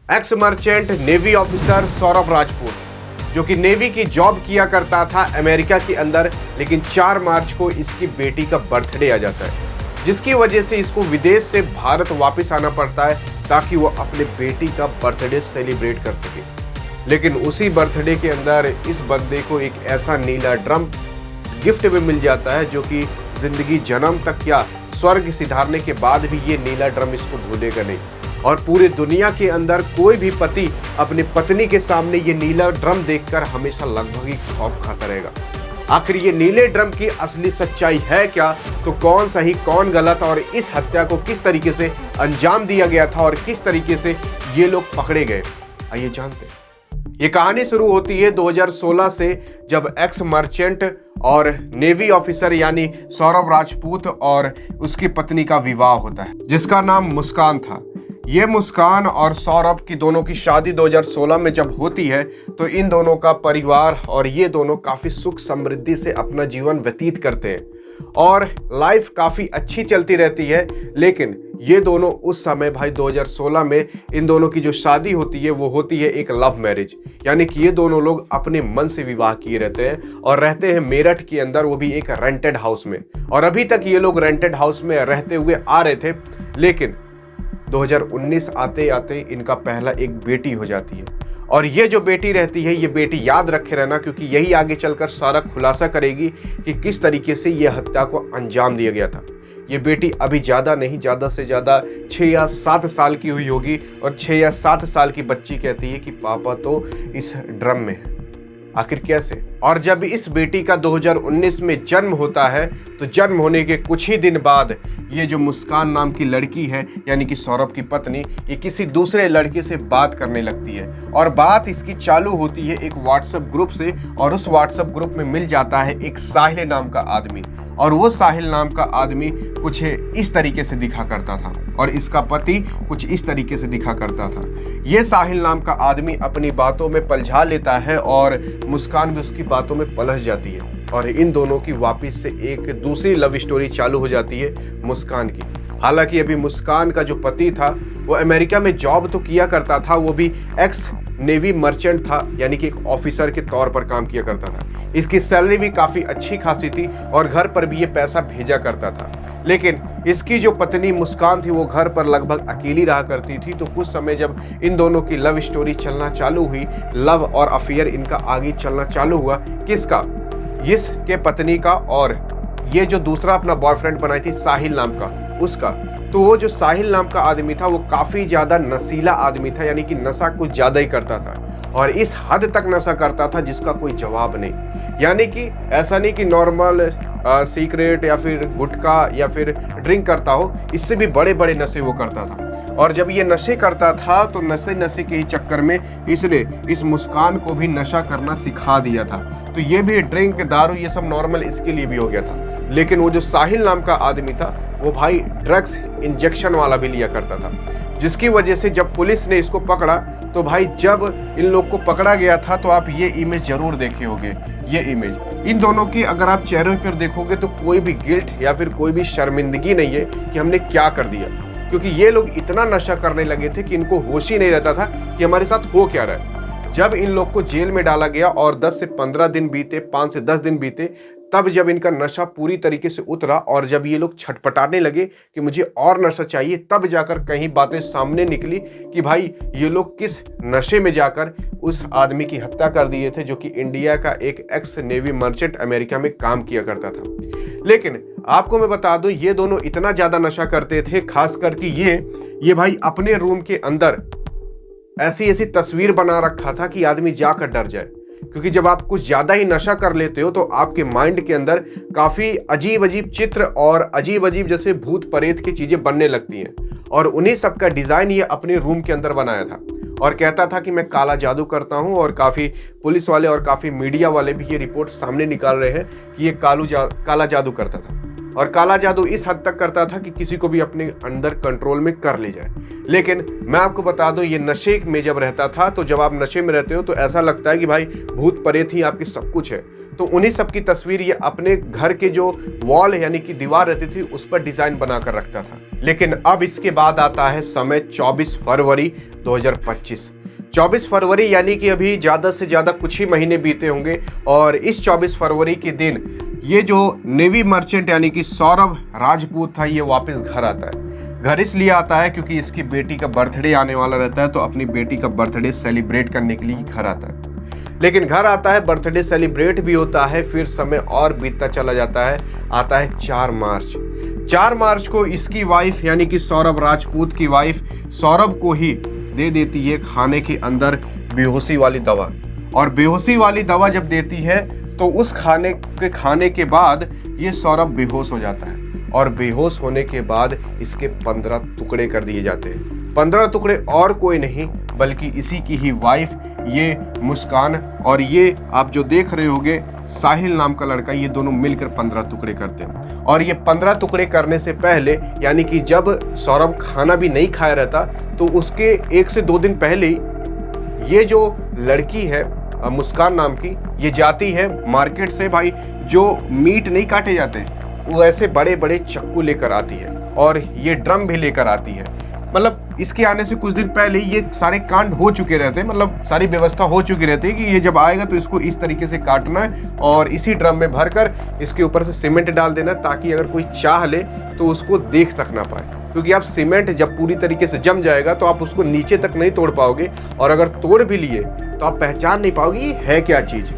X merchant navy officer Saurabh Rajput, जो कि navy की जॉब किया करता था अमेरिका के अंदर, लेकिन 4 मार्च को इसकी बेटी का बर्थडे आ जाता है, जिसकी वजह से इसको विदेश से भारत वापस आना पड़ता है ताकि वो अपने बेटी का बर्थडे सेलिब्रेट कर सके। लेकिन उसी बर्थडे के अंदर इस बंदे को एक ऐसा नीला ड्रम गिफ्ट में मिल जाता है जो कि जिंदगी जन्म तक या स्वर्ग सिधारने के बाद भी ये नीला ड्रम इसको भूलेगा नहीं। और पूरी दुनिया के अंदर कोई भी पति अपनी पत्नी के सामने ये नीला ड्रम देखकर हमेशा लगभग ही खौफ खाता रहेगा। आखिर ये नीले ड्रम की असली सच्चाई है क्या? तो कौन सही कौन गलत और इस हत्या को किस तरीके से अंजाम दिया गया था और किस तरीके से ये लोग पकड़े गए, आइए जानते हैं। ये कहानी शुरू होती है 2016 से, जब एक्स मर्चेंट और नेवी ऑफिसर यानी सौरभ राजपूत और उसकी पत्नी का विवाह होता है, जिसका नाम मुस्कान था। ये मुस्कान और सौरभ की दोनों की शादी 2016 में जब होती है तो इन दोनों का परिवार और ये दोनों काफ़ी सुख समृद्धि से अपना जीवन व्यतीत करते हैं और लाइफ काफ़ी अच्छी चलती रहती है। लेकिन ये दोनों उस समय भाई 2016 में इन दोनों की जो शादी होती है वो होती है एक लव मैरिज, यानी कि ये दोनों लोग अपने मन से विवाह किए रहते हैं और रहते हैं मेरठ के अंदर, वो भी एक रेंटेड हाउस में। और अभी तक ये लोग रेंटेड हाउस में रहते हुए आ रहे थे, लेकिन 2019 आते आते इनका पहला एक बेटी हो जाती है। और ये जो बेटी रहती है, ये बेटी याद रखे रहना, क्योंकि यही आगे चलकर सारा खुलासा करेगी कि किस तरीके से ये हत्या को अंजाम दिया गया था। ये बेटी अभी ज़्यादा नहीं, ज़्यादा से ज़्यादा 6 या 7 साल की हुई होगी और 6 या 7 साल की बच्ची कहती है कि पापा तो इस ड्रम में है। आखिर कैसे? और जब इस बेटी का 2019 में जन्म होता है तो जन्म होने के कुछ ही दिन बाद ये जो मुस्कान नाम की लड़की है, यानी कि सौरभ की पत्नी, ये किसी दूसरे लड़के से बात करने लगती है। और बात इसकी चालू होती है एक व्हाट्सएप ग्रुप से, और उस व्हाट्सएप ग्रुप में मिल जाता है एक साहिल नाम का आदमी। और वो साहिल नाम का आदमी कुछ इस तरीके से दिखा करता था और इसका पति कुछ इस तरीके से दिखा करता था। ये साहिल नाम का आदमी अपनी बातों में पलझा लेता है और मुस्कान भी उसकी बातों में पलझ जाती है और इन दोनों की वापस से एक दूसरी लव स्टोरी चालू हो जाती है मुस्कान की। हालांकि अभी मुस्कान का जो पति था वो अमेरिका में जॉब तो किया करता था, वो भी एक्स नेवी मर्चेंट था, यानी कि एक ऑफिसर के तौर पर काम किया करता था। इसकी सैलरी भी काफ़ी अच्छी खासी थी और घर पर भी ये पैसा भेजा करता था। लेकिन इसकी जो पत्नी मुस्कान थी वो घर पर लगभग अकेली रहा करती थी। तो कुछ समय जब इन दोनों की लव स्टोरी चलना चालू हुई, लव और अफेयर इनका आगे चलना चालू हुआ। किसका? इसके पत्नी का, और ये जो दूसरा अपना बॉयफ्रेंड बनाई थी साहिल नाम का, उसका। तो वो जो साहिल नाम का आदमी था वो काफ़ी ज़्यादा नशीला आदमी था, यानी कि नशा कुछ ज़्यादा ही करता था और इस हद तक नशा करता था जिसका कोई जवाब नहीं। यानी कि ऐसा नहीं कि नॉर्मल सिगरेट या फिर गुटखा या फिर ड्रिंक करता हो, इससे भी बड़े बड़े नशे वो करता था। और जब ये नशे करता था तो नशे के ही चक्कर में इसने इस मुस्कान को भी नशा करना सिखा दिया था। तो ये भी ड्रिंक, दारू, ये सब नॉर्मल इसके लिए भी हो गया था। लेकिन वो जो साहिल नाम का आदमी था वो भाई ड्रग्स इंजेक्शन वाला भी लिया करता था, जिसकी वजह से जब पुलिस ने इसको पकड़ा तो भाई जब इन लोग को पकड़ा गया था तो आप ये इमेज जरूर देखे होंगे। ये इमेज इन दोनों की अगर आप चेहरे पर देखोगे तो कोई भी गिल्ट या फिर कोई भी शर्मिंदगी नहीं है कि हमने क्या कर दिया, क्योंकि ये लोग इतना नशा करने लगे थे कि इनको होश ही नहीं रहता था कि हमारे साथ हो क्या रहा है। जब इन लोग को जेल में डाला गया और 10 से 15 दिन बीते, 5 से 10 दिन बीते, तब जब इनका नशा पूरी तरीके से उतरा और जब ये लोग छटपटाने लगे कि मुझे और नशा चाहिए, तब जाकर कहीं बातें सामने निकली कि भाई ये लोग किस नशे में जाकर उस आदमी की हत्या कर दिए थे जो कि इंडिया का एक एक्स नेवी मर्चेंट अमेरिका में काम किया करता था। लेकिन आपको मैं बता दूं, ये दोनों इतना ज्यादा नशा करते थे, खास करके ये भाई अपने रूम के अंदर ऐसी ऐसी तस्वीर बना रखा था कि आदमी जाकर डर जाए। क्योंकि जब आप कुछ ज्यादा ही नशा कर लेते हो तो आपके माइंड के अंदर काफी अजीब अजीब चित्र और अजीब अजीब जैसे भूत प्रेत की चीजें बनने लगती हैं। और उन्हीं सब का डिजाइन ये अपने रूम के अंदर बनाया था और कहता था कि मैं काला जादू करता हूं। और काफी पुलिस वाले और काफी मीडिया वाले भी ये रिपोर्ट सामने निकाल रहे हैं कि ये काला जादू करता था। और काला जादू इस हद तक करता था कि किसी को भी अपने अंदर कंट्रोल में कर ले जाए। लेकिन मैं आपको बता दूं, ये नशे में जब रहता था, तो जब आप नशे में रहते हो तो ऐसा लगता है कि भाई भूत प्रेत ही आपकी सब कुछ है। तो उन्हीं सब की तस्वीर ये अपने घर के जो वॉल यानी कि दीवार रहती थी उस पर डिजाइन बनाकर रखता था। लेकिन अब इसके बाद आता है समय 24 फरवरी 2025। 24 फरवरी यानी कि अभी ज़्यादा से ज़्यादा कुछ ही महीने बीते होंगे, और इस 24 फरवरी के दिन ये जो नेवी मर्चेंट यानी कि सौरभ राजपूत था, ये वापस घर आता है। घर इसलिए आता है क्योंकि इसकी बेटी का बर्थडे आने वाला रहता है, तो अपनी बेटी का बर्थडे सेलिब्रेट करने के लिए घर आता है। लेकिन घर आता है, बर्थडे सेलिब्रेट भी होता है, फिर समय और बीतता चला जाता है। आता है 4 मार्च। 4 मार्च को इसकी वाइफ यानी कि सौरभ राजपूत की वाइफ सौरभ को ही दे देती है खाने के अंदर बेहोशी वाली दवा। और बेहोशी वाली दवा जब देती है तो उस खाने के बाद ये सौरभ बेहोश हो जाता है, और बेहोश होने के बाद इसके 15 टुकड़े कर दिए जाते हैं। 15 टुकड़े और कोई नहीं बल्कि इसी की ही वाइफ ये मुस्कान और ये आप जो देख रहे होंगे साहिल नाम का लड़का, ये दोनों मिलकर 15 टुकड़े करते हैं। और ये 15 टुकड़े करने से पहले यानी कि जब सौरभ खाना भी नहीं खाया रहता, तो उसके 1 से 2 दिन पहले ये जो लड़की है मुस्कान नाम की, ये जाती है मार्केट से, भाई जो मीट नहीं काटे जाते वो ऐसे बड़े बड़े चाकू लेकर आती है, और ये ड्रम भी लेकर आती है। मतलब इसके आने से कुछ दिन पहले ये सारे कांड हो चुके रहते हैं, मतलब सारी व्यवस्था हो चुकी रहती है कि ये जब आएगा तो इसको इस तरीके से काटना है और इसी ड्रम में भरकर इसके ऊपर से सीमेंट डाल देना, ताकि अगर कोई चाह ले तो उसको देख तक ना पाए। क्योंकि आप सीमेंट जब पूरी तरीके से जम जाएगा तो आप उसको नीचे तक नहीं तोड़ पाओगे, और अगर तोड़ भी लिए तो आप पहचान नहीं पाओगे ये है क्या चीज।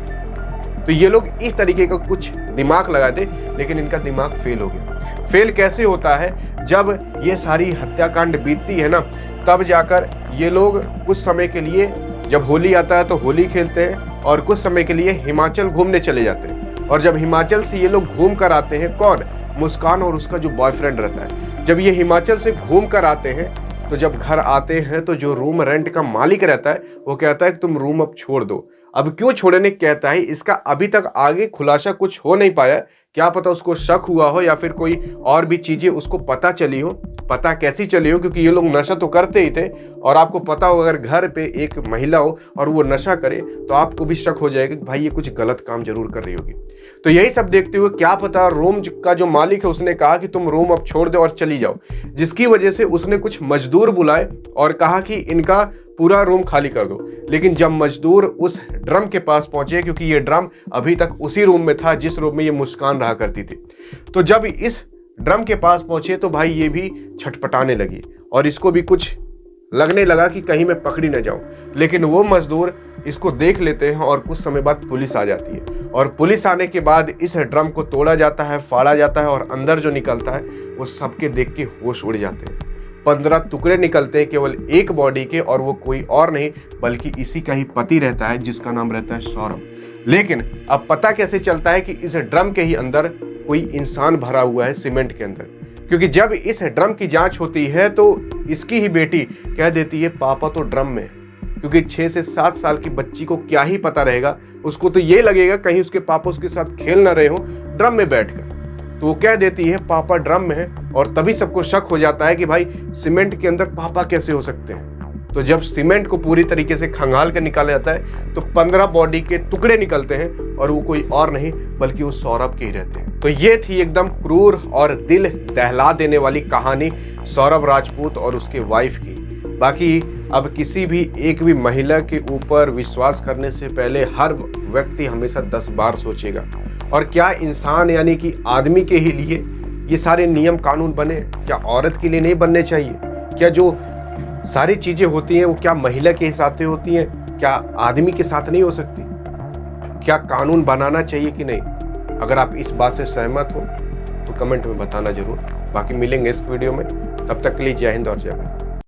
तो ये लोग इस तरीके का कुछ दिमाग लगाते, लेकिन इनका दिमाग फेल हो गया। फेल कैसे होता है, जब ये सारी हत्याकांड बीतती है ना, तब जाकर ये लोग कुछ समय के लिए, जब होली आता है तो होली खेलते हैं, और कुछ समय के लिए हिमाचल घूमने चले जाते हैं। और जब हिमाचल से ये लोग घूम कर आते हैं, कौन, मुस्कान और उसका जो बॉयफ्रेंड रहता है, जब ये हिमाचल से घूम कर आते हैं तो जब घर आते हैं तो जो रूम रेंट का मालिक रहता है वो कहता है कि तुम रूम अब छोड़ दो। अब क्यों छोड़ने कहता है, इसका अभी तक आगे खुलासा कुछ हो नहीं पाया। क्या पता उसको शक हुआ हो या फिर कोई और भी चीजें उसको पता चली हो। पता कैसी चली हो, क्योंकि ये लोग नशा तो करते ही थे, और आपको पता हो अगर घर पे एक महिला हो और वो नशा करे तो आपको भी शक हो जाएगा कि भाई ये कुछ गलत काम जरूर कर रही होगी। तो यही सब देखते हुए क्या पता रूम का जो मालिक है उसने कहा कि तुम रूम अब छोड़ दो और चली जाओ, जिसकी वजह से उसने कुछ मजदूर बुलाए और कहा कि इनका पूरा रूम खाली कर दो। लेकिन जब मजदूर उस ड्रम के पास पहुंचे, क्योंकि ये ड्रम अभी तक उसी रूम में था जिस रूम में ये मुस्कान रहा करती थी, तो जब इस ड्रम के पास पहुंचे तो भाई ये भी छटपटाने लगी और इसको भी कुछ लगने लगा कि कहीं मैं पकड़ी न जाऊं। लेकिन वो मजदूर इसको देख लेते हैं और कुछ समय बाद पुलिस आ जाती है, और पुलिस आने के बाद इस ड्रम को तोड़ा जाता है, फाड़ा जाता है, और अंदर जो निकलता है वो सबके देख के होश उड़ जाते हैं। 15 टुकड़े निकलते हैं केवल एक बॉडी के, और वो कोई और नहीं बल्कि इसी का ही पति रहता है जिसका नाम रहता है सौरभ। लेकिन अब पता कैसे चलता है कि इस ड्रम के ही अंदर कोई इंसान भरा हुआ है सीमेंट के अंदर, क्योंकि जब इस ड्रम की जांच होती है तो इसकी ही बेटी कह देती है पापा तो ड्रम में है। क्योंकि 6 से 7 साल की बच्ची को क्या ही पता रहेगा, उसको तो ये लगेगा कहीं उसके पापा उसके साथ खेल ना रहे हो ड्रम में बैठकर। तो वो कह देती है पापा ड्रम में है, और तभी सबको शक हो जाता है कि भाई सीमेंट के अंदर पापा कैसे हो सकते हैं। तो जब सीमेंट को पूरी तरीके से खंगाल कर निकाला जाता है तो 15 बॉडी के टुकड़े निकलते हैं, और वो कोई और नहीं बल्कि वो सौरभ के ही रहते हैं। तो ये थी एकदम क्रूर और दिल दहला देने वाली कहानी सौरभ राजपूत और उसके वाइफ की। बाकी अब किसी भी एक भी महिला के ऊपर विश्वास करने से पहले हर व्यक्ति हमेशा 10 बार सोचेगा। और क्या इंसान यानी कि आदमी के ही लिए ये सारे नियम कानून बने, क्या औरत के लिए नहीं बनने चाहिए? क्या जो सारी चीजें होती हैं वो क्या महिला के हिसाब से होती हैं, क्या आदमी के साथ नहीं हो सकती? क्या कानून बनाना चाहिए कि नहीं? अगर आप इस बात से सहमत हो तो कमेंट में बताना जरूर। बाकी मिलेंगे इस वीडियो में, तब तक के लिए जय हिंद और जय भारत।